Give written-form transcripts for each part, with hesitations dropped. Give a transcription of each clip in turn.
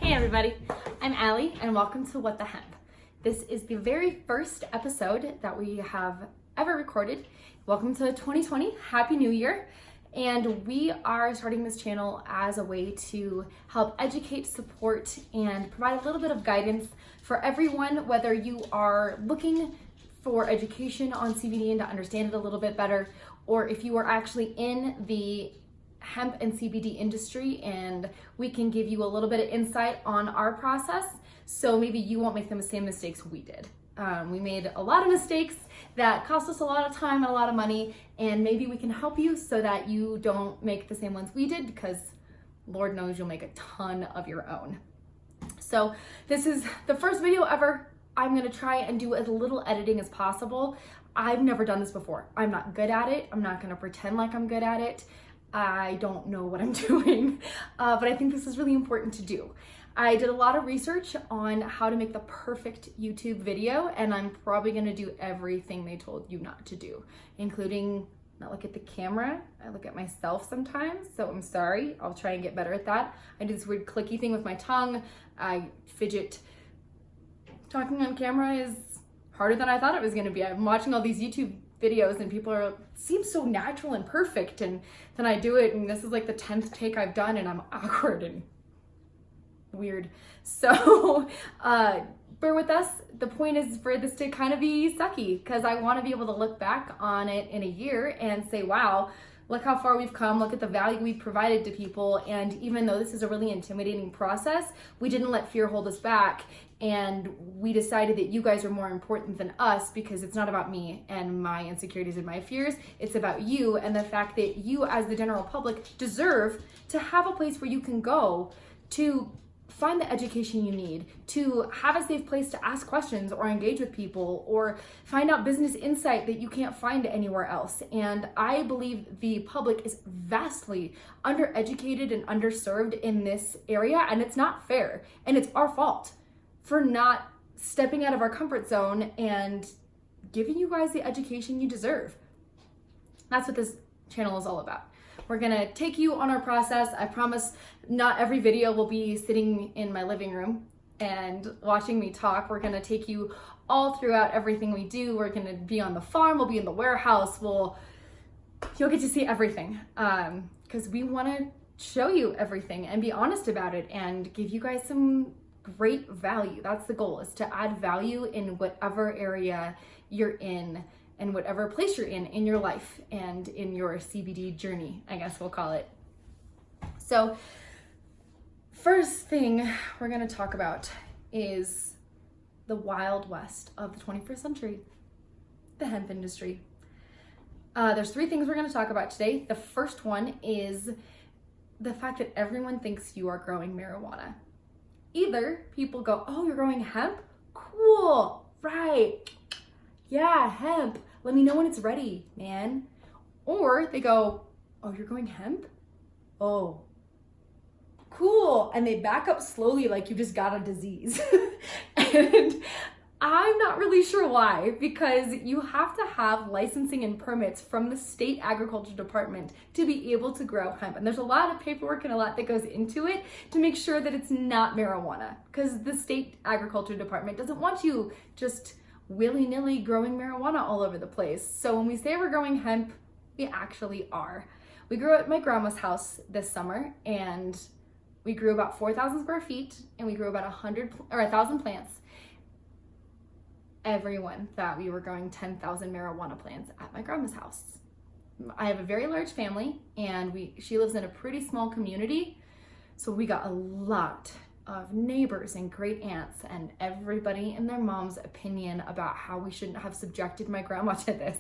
Hey everybody, I'm Allie and welcome to What the Hemp. This is the very first episode that we have ever recorded. Welcome to 2020, Happy New Year. And we are starting this channel as a way to help educate, support, and provide a little bit of guidance for everyone, whether you are looking for education on CBD and to understand it a little bit better, or if you are actually in the hemp and CBD industry and we can give you a little bit of insight on our process so maybe you won't make the same mistakes we did. We made a lot of mistakes that cost us a lot of time and a lot of money, and maybe we can help you so that you don't make the same ones we did, because Lord knows you'll make a ton of your own. So this is the first video ever. I'm gonna try and do as little editing as possible. I've never done this before. I'm not good at it. I'm not gonna pretend like I'm good at it. I don't know what I'm doing, but I think this is really important to do. I did a lot of research on how to make the perfect YouTube video, and I'm probably gonna do everything they told you not to do, including not look at the camera. I look at myself sometimes, so I'm sorry. I'll try and get better at that. I do this weird clicky thing with my tongue. I fidget. Talking on camera is harder than I thought it was gonna be. I'm watching all these YouTube videos and people are, seems so natural and perfect, and then I do it and this is like the 10th take I've done and I'm awkward and weird. So bear with us. The point is for this to kind of be sucky, because I want to be able to look back on it in a year and say, wow, look how far we've come, look at the value we've provided to people. And even though this is a really intimidating process, we didn't let fear hold us back. And we decided that you guys are more important than us, because it's not about me and my insecurities and my fears. It's about you and the fact that you as the general public deserve to have a place where you can go to find the education you need, to have a safe place to ask questions or engage with people or find out business insight that you can't find anywhere else. And I believe the public is vastly undereducated and underserved in this area, and it's not fair. And it's our fault for not stepping out of our comfort zone and giving you guys the education you deserve. That's what this channel is all about. We're gonna take you on our process. I promise not every video will be sitting in my living room and watching me talk. We're gonna take you all throughout everything we do. We're gonna be on the farm, we'll be in the warehouse, you'll get to see everything, because we wanna show you everything and be honest about it and give you guys some great value. That's the goal, is to add value in whatever area you're in and whatever place you're in your life and in your CBD journey, I guess we'll call it. So first thing we're gonna talk about is the Wild West of the 21st century, the hemp industry. There's three things we're gonna talk about today. The first one is the fact that everyone thinks you are growing marijuana. Either people go, oh, you're growing hemp? Cool, right. Yeah, hemp. Let me know when it's ready, man. Or they go, oh, you're growing hemp? Oh, cool. And they back up slowly like you just got a disease. And I'm not really sure why, because you have to have licensing and permits from the state agriculture department to be able to grow hemp. And there's a lot of paperwork and a lot that goes into it to make sure that it's not marijuana, because the state agriculture department doesn't want you just willy-nilly growing marijuana all over the place. So when we say we're growing hemp, we actually are. We grew at my grandma's house this summer, and we grew about 4,000 square feet, and we grew about 1,000 plants. Everyone thought we were growing 10,000 marijuana plants at my grandma's house. I have a very large family, and she lives in a pretty small community, so we got a lot of neighbors and great aunts and everybody and their mom's opinion about how we shouldn't have subjected my grandma to this.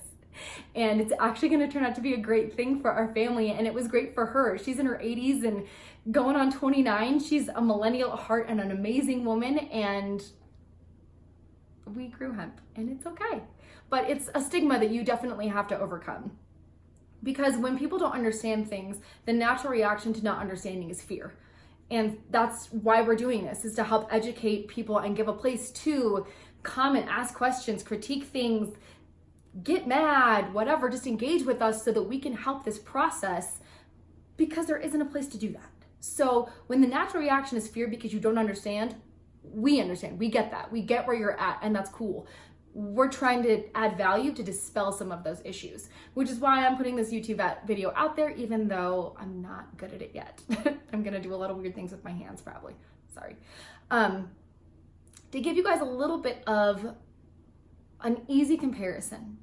And it's actually going to turn out to be a great thing for our family, and it was great for her. She's in her 80s and going on 29. She's a millennial at heart and an amazing woman, and we grew hemp, and it's okay. But it's a stigma that you definitely have to overcome, because when people don't understand things, the natural reaction to not understanding is fear. And that's why we're doing this, is to help educate people and give a place to comment, ask questions, critique things, get mad, whatever, just engage with us so that we can help this process, because there isn't a place to do that. So when the natural reaction is fear because you don't understand, we get that. We get where you're at, and that's cool. We're trying to add value to dispel some of those issues, which is why I'm putting this YouTube video out there, even though I'm not good at it yet. I'm gonna do a lot of weird things with my hands probably, sorry. To give you guys a little bit of an easy comparison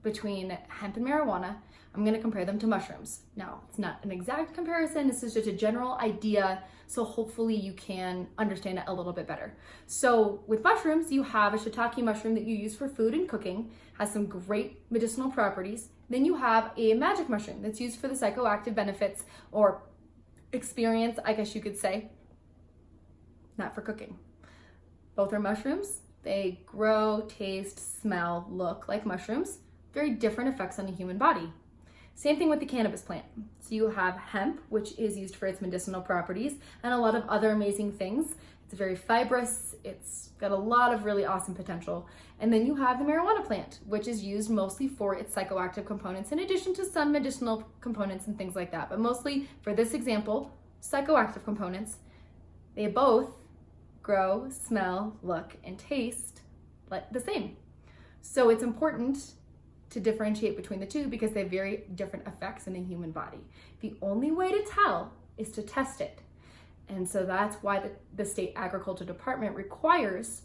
between hemp and marijuana, I'm gonna compare them to mushrooms. Now, it's not an exact comparison, this is just a general idea, so hopefully you can understand it a little bit better. So with mushrooms, you have a shiitake mushroom that you use for food and cooking, has some great medicinal properties. Then you have a magic mushroom that's used for the psychoactive benefits or experience, I guess you could say, not for cooking. Both are mushrooms. They grow, taste, smell, look like mushrooms. Very different effects on the human body. Same thing with the cannabis plant. So you have hemp, which is used for its medicinal properties and a lot of other amazing things. It's very fibrous. It's got a lot of really awesome potential. And then you have the marijuana plant, which is used mostly for its psychoactive components, in addition to some medicinal components and things like that. But mostly for this example, psychoactive components. They both grow, smell, look, and taste like the same. So it's important to differentiate between the two because they have very different effects in the human body. The only way to tell is to test it. And so that's why the state agriculture department requires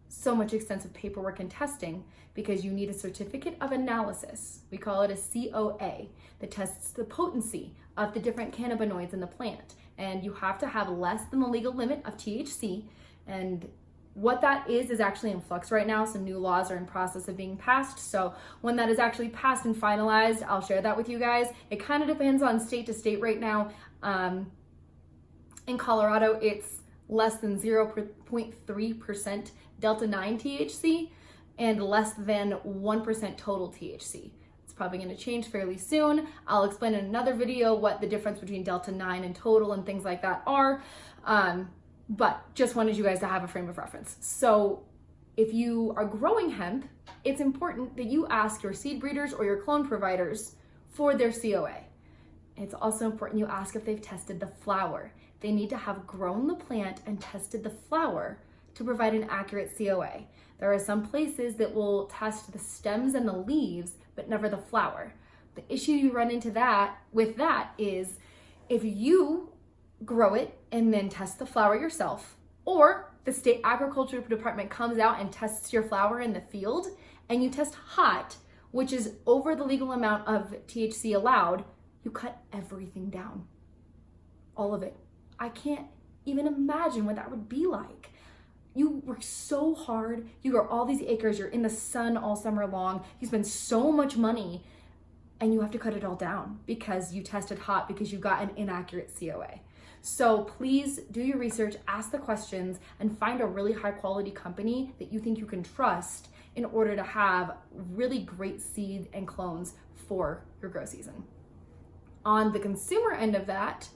so much extensive paperwork and testing, because you need a certificate of analysis. We call it a COA that tests the potency of the different cannabinoids in the plant. And you have to have less than the legal limit of THC. And what that is actually in flux right now. Some new laws are in process of being passed. So when that is actually passed and finalized, I'll share that with you guys. It kind of depends on state to state right now. In Colorado, it's less than 0.3% Delta 9 THC and less than 1% total THC. It's probably going to change fairly soon. I'll explain in another video what the difference between Delta 9 and total and things like that are. But just wanted you guys to have a frame of reference. So if you are growing hemp, it's important that you ask your seed breeders or your clone providers for their COA. It's also important you ask if they've tested the flower. They need to have grown the plant and tested the flower to provide an accurate COA. There are some places that will test the stems and the leaves, but never the flower. The issue you run into with that is if you grow it and then test the flower yourself, or the state agriculture department comes out and tests your flower in the field and you test hot, which is over the legal amount of THC allowed, you cut everything down. All of it. I can't even imagine what that would be like. You work so hard, you grow all these acres, you're in the sun all summer long, you spend so much money, and you have to cut it all down because you tested hot because you got an inaccurate COA. So please do your research, ask the questions, and find a really high quality company that you think you can trust in order to have really great seed and clones for your grow season. On the consumer end of that,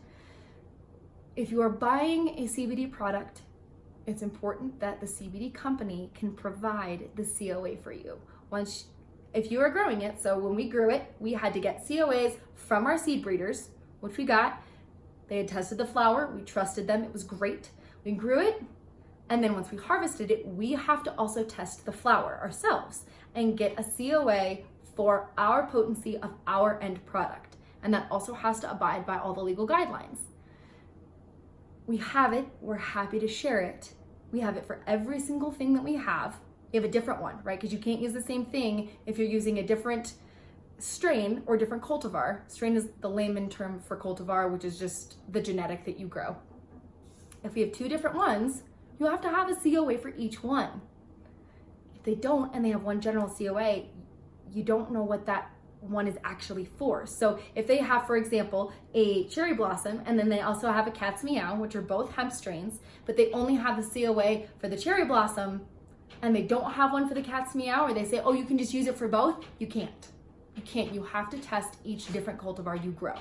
if you are buying a CBD product, it's important that the CBD company can provide the COA for you. If you are growing it, so when we grew it, we had to get COAs from our seed breeders, which we got. They had tested the flower, we trusted them, it was great. We grew it, and then once we harvested it, we have to also test the flower ourselves and get a COA for our potency of our end product. And that also has to abide by all the legal guidelines. We have it, we're happy to share it. We have it for every single thing that we have. You have a different one, right? Because you can't use the same thing if you're using a different strain or different cultivar. Strain is the layman term for cultivar, which is just the genetic that you grow. If we have two different ones, you have to have a COA for each one. If they don't and they have one general COA, you don't know what that one is actually for. So if they have, for example, a cherry blossom and then they also have a cat's meow, which are both hemp strains, but they only have the COA for the cherry blossom and they don't have one for the cat's meow, or they say, oh, you can just use it for both, you can't. You can't. You have to test each different cultivar you grow.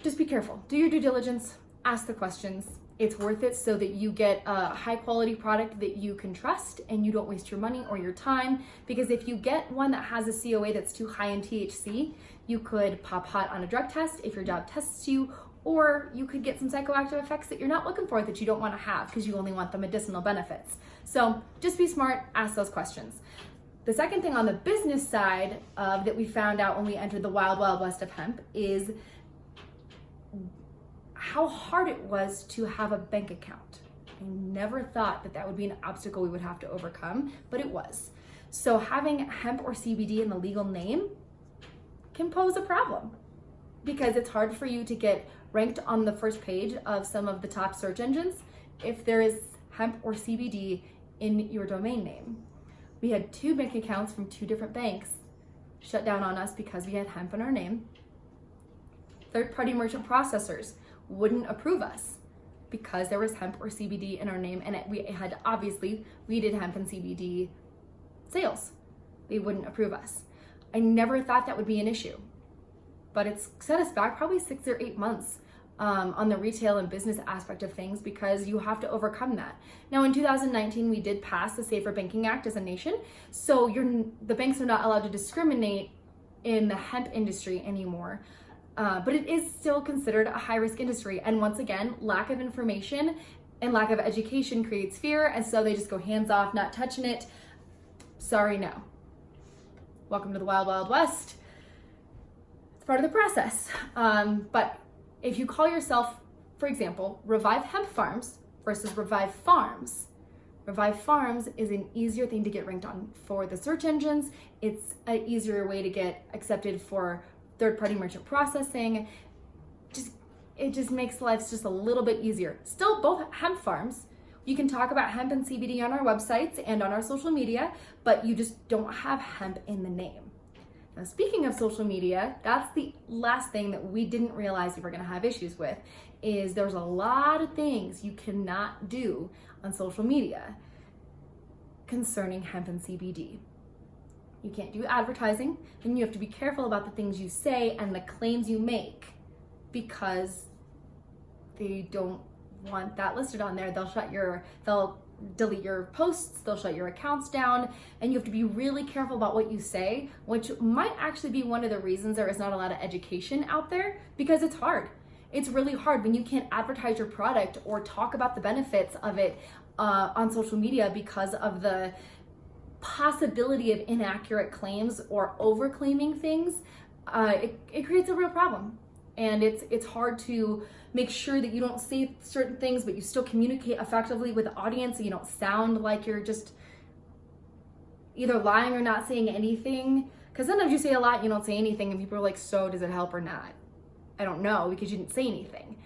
Just be careful. Do your due diligence. Ask the questions. It's worth it so that you get a high quality product that you can trust and you don't waste your money or your time. Because if you get one that has a COA that's too high in THC, you could pop hot on a drug test if your job tests you, or you could get some psychoactive effects that you're not looking for, that you don't want to have because you only want the medicinal benefits. So just be smart, ask those questions. The second thing on the business side that we found out when we entered the wild, wild west of hemp is how hard it was to have a bank account. I never thought that that would be an obstacle we would have to overcome, but it was. So having hemp or CBD in the legal name can pose a problem because it's hard for you to get ranked on the first page of some of the top search engines if there is hemp or CBD in your domain name. We had 2 bank accounts from 2 different banks shut down on us because we had hemp in our name. Third-party merchant processors wouldn't approve us because there was hemp or CBD in our name, and we did hemp and CBD sales. They wouldn't approve us. I never thought that would be an issue, but it's set us back probably 6 or 8 months on the retail and business aspect of things because you have to overcome that. Now in 2019, we did pass the Safer Banking Act as a nation, so the banks are not allowed to discriminate in the hemp industry anymore. But it is still considered a high-risk industry. And once again, lack of information and lack of education creates fear. And so they just go hands off, not touching it. Sorry, no. Welcome to the wild, wild west. It's part of the process. But if you call yourself, for example, Revive Hemp Farms versus Revive Farms, Revive Farms is an easier thing to get ranked on for the search engines. It's an easier way to get accepted for third-party merchant processing. It just makes life just a little bit easier. Still both hemp farms. You can talk about hemp and CBD on our websites and on our social media, but you just don't have hemp in the name. Now, speaking of social media, that's the last thing that we didn't realize we were gonna have issues with, is there's a lot of things you cannot do on social media concerning hemp and CBD. You can't do advertising, and you have to be careful about the things you say and the claims you make because they don't want that listed on there. They'll delete your posts, they'll shut your accounts down, and you have to be really careful about what you say, which might actually be one of the reasons there is not a lot of education out there, because it's hard. It's really hard when you can't advertise your product or talk about the benefits of it on social media because of the possibility of inaccurate claims or overclaiming things. It creates a real problem. And it's hard to make sure that you don't say certain things, but you still communicate effectively with the audience so you don't sound like you're just either lying or not saying anything. Because sometimes you say a lot, you don't say anything, and people are like, so does it help or not? I don't know, because you didn't say anything.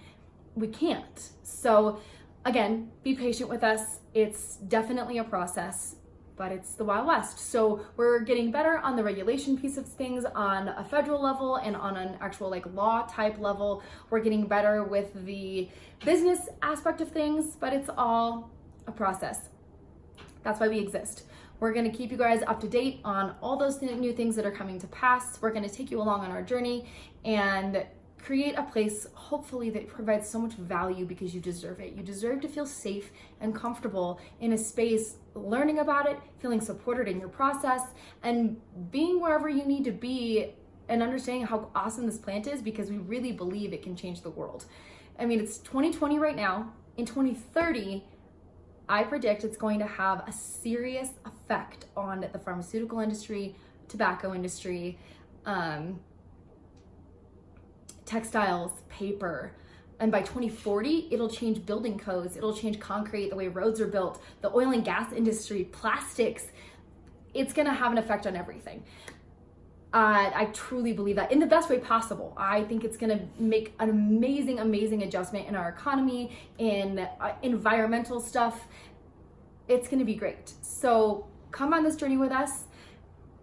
We can't. So again, be patient with us. It's definitely a process, but it's the Wild West. So we're getting better on the regulation piece of things on a federal level and on an actual law type level. We're getting better with the business aspect of things, but it's all a process. That's why we exist. We're gonna keep you guys up to date on all those new things that are coming to pass. We're gonna take you along on our journey and create a place, hopefully, that provides so much value because you deserve it. You deserve to feel safe and comfortable in a space, learning about it, feeling supported in your process, and being wherever you need to be and understanding how awesome this plant is, because we really believe it can change the world. I mean, it's 2020 right now. In 2030, I predict it's going to have a serious effect on the pharmaceutical industry, tobacco industry, textiles, paper, and by 2040, it'll change building codes, it'll change concrete, the way roads are built, the oil and gas industry, plastics. It's gonna have an effect on everything. I truly believe that in the best way possible. I think it's gonna make an amazing, amazing adjustment in our economy, in environmental stuff. It's gonna be great. So come on this journey with us.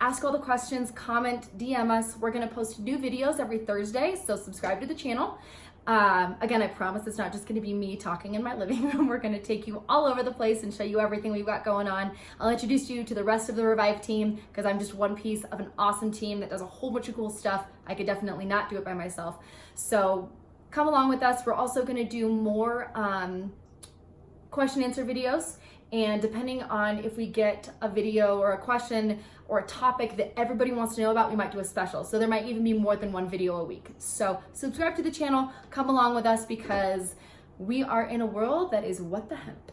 Ask all the questions, comment, DM us. We're gonna post new videos every Thursday, so subscribe to the channel. Again, I promise it's not just gonna be me talking in my living room. We're gonna take you all over the place and show you everything we've got going on. I'll introduce you to the rest of the Revive team, because I'm just one piece of an awesome team that does a whole bunch of cool stuff. I could definitely not do it by myself. So come along with us. We're also gonna do more question answer videos. And depending on if we get a video or a question or a topic that everybody wants to know about, we might do a special. So there might even be more than one video a week. So subscribe to the channel, come along with us, because we are in a world that is what the hemp.